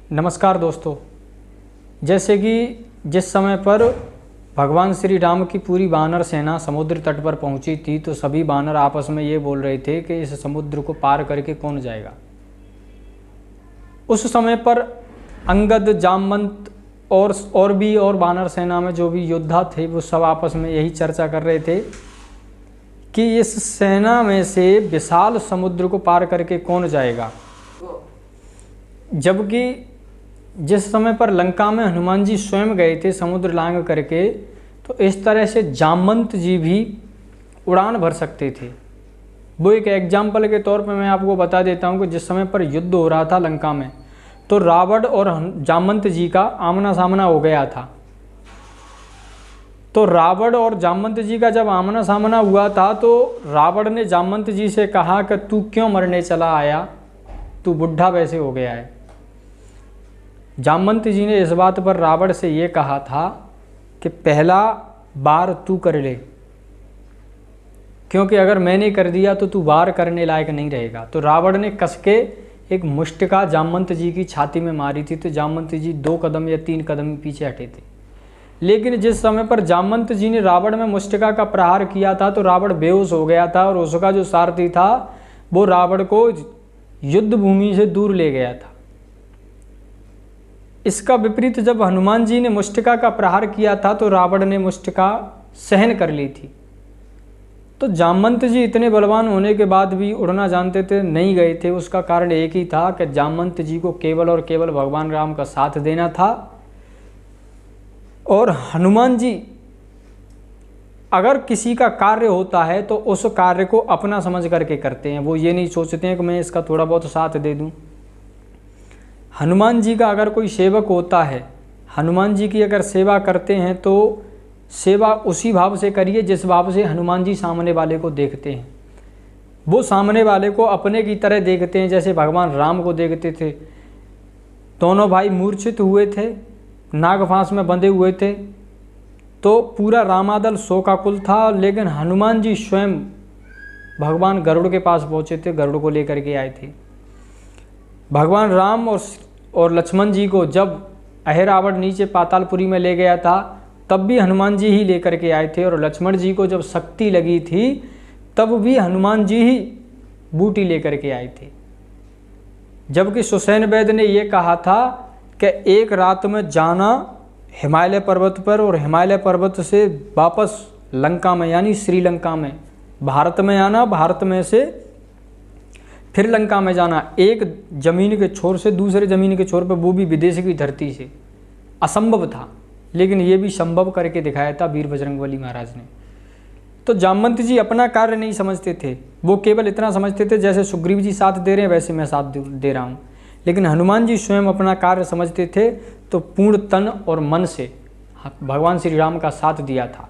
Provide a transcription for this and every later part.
नमस्कार दोस्तों। जैसे कि जिस समय पर भगवान श्री राम की पूरी वानर सेना समुद्र तट पर पहुंची थी तो सभी वानर आपस में ये बोल रहे थे कि इस समुद्र को पार करके कौन जाएगा। उस समय पर अंगद, जामवंत और भी वानर सेना में जो भी योद्धा थे वो सब आपस में यही चर्चा कर रहे थे कि इस सेना में से विशाल समुद्र को पार करके कौन जाएगा। जबकि जिस समय पर लंका में हनुमान जी स्वयं गए थे समुद्र लांघ करके, तो इस तरह से जामवंत जी भी उड़ान भर सकते थे। वो एक एग्जाम्पल के तौर पर मैं आपको बता देता हूँ कि जिस समय पर युद्ध हो रहा था लंका में, तो रावण और जामवंत जी का आमना सामना हो गया था। तो रावण और जामवंत जी का जब आमना सामना हुआ था तो रावण ने जामवंत जी से कहा कि तू क्यों मरने चला आया, तू बुढ़ा वैसे हो गया है। जामवंत जी ने इस बात पर रावण से ये कहा था कि पहला बार तू कर ले, क्योंकि अगर मैंने कर दिया तो तू वार करने लायक नहीं रहेगा। तो रावण ने कस के एक मुष्टिका जामवंत जी की छाती में मारी थी, तो जामवंत जी 2 कदम या 3 कदम पीछे हटे थे। लेकिन जिस समय पर जामवंत जी ने रावण में मुष्टिका का प्रहार किया था तो रावण बेहोश हो गया था और उसका जो सारथी था वो रावण को युद्ध भूमि से दूर ले गया था। इसका विपरीत जब हनुमान जी ने मुष्टिका का प्रहार किया था तो रावण ने मुष्टिका सहन कर ली थी। तो जामवंत जी इतने बलवान होने के बाद भी उड़ना जानते थे, नहीं गए थे। उसका कारण एक ही था कि जामवंत जी को केवल और केवल भगवान राम का साथ देना था। और हनुमान जी अगर किसी का कार्य होता है तो उस कार्य को अपना समझ करके करते हैं। वो ये नहीं सोचते हैं कि मैं इसका थोड़ा बहुत साथ दे दूं। हनुमान जी का अगर कोई सेवक होता है, हनुमान जी की अगर सेवा करते हैं तो सेवा उसी भाव से करिए जिस भाव से हनुमान जी सामने वाले को देखते हैं। वो सामने वाले को अपने की तरह देखते हैं, जैसे भगवान राम को देखते थे। दोनों भाई मूर्छित हुए थे, नागफांस में बंधे हुए थे, तो पूरा रामादल शोकाकुल था। लेकिन हनुमान जी स्वयं भगवान गरुड़ के पास पहुँचे थे, गरुड़ को लेकर के आए थे। भगवान राम और लक्ष्मण जी को जब अहिरावण नीचे पातालपुरी में ले गया था तब भी हनुमान जी ही लेकर के आए थे, और लक्ष्मण जी को जब शक्ति लगी थी तब भी हनुमान जी ही बूटी लेकर के आए थे। जबकि सुसैन वैद्य ने यह कहा था कि एक रात में जाना हिमालय पर्वत पर और हिमालय पर्वत से वापस लंका में यानी श्रीलंका में भारत में आना, भारत में से फिर लंका में जाना, एक जमीन के छोर से दूसरे जमीन के छोर पर, वो भी विदेश की धरती से, असंभव था। लेकिन ये भी संभव करके दिखाया था वीर बजरंगबली महाराज ने। तो जामवंत जी अपना कार्य नहीं समझते थे, वो केवल इतना समझते थे जैसे सुग्रीव जी साथ दे रहे हैं वैसे मैं साथ दे रहा हूँ। लेकिन हनुमान जी स्वयं अपना कार्य समझते थे, तो पूर्ण तन और मन से भगवान श्री राम का साथ दिया था।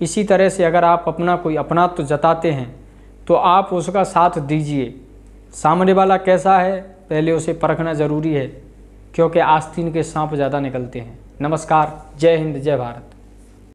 इसी तरह से अगर आप अपना कोई अपनात्व जताते हैं तो आप उसका साथ दीजिए। सामने वाला कैसा है पहले उसे परखना ज़रूरी है, क्योंकि आस्तीन के सांप ज़्यादा निकलते हैं। नमस्कार, जय हिंद, जय भारत।